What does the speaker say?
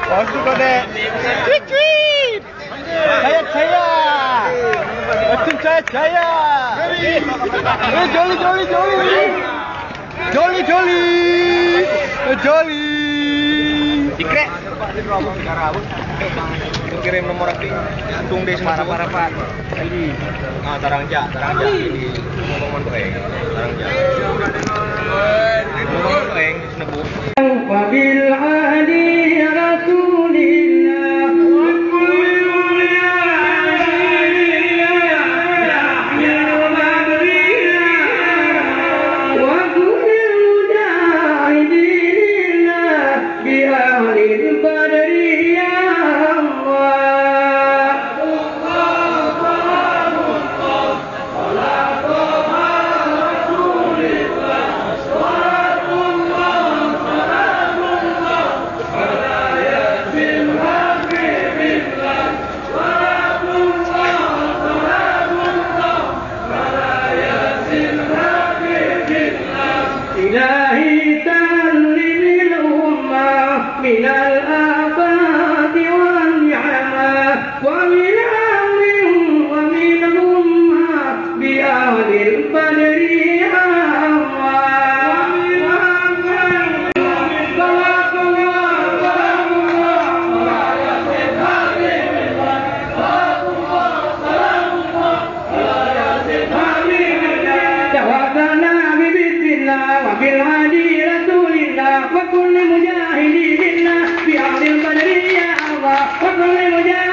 Waktu kau dek. Tweet. Jaya. Waktu jaya. Jolly. Dikrek. Kirim nomor rekening tung desa para Pak. Ini. Tarangja ini ngomong tueng. Tarangja. Ngomong tueng nebu. Wabil adi rasulillah wa kullu إلهي سلم الأمة من الآفات والنعمة ومن أمر ومن أمة بأهل القدر وبالهادي رسول الله وكل مجاهد لله في أرض القدر يا الله وكل مجاهد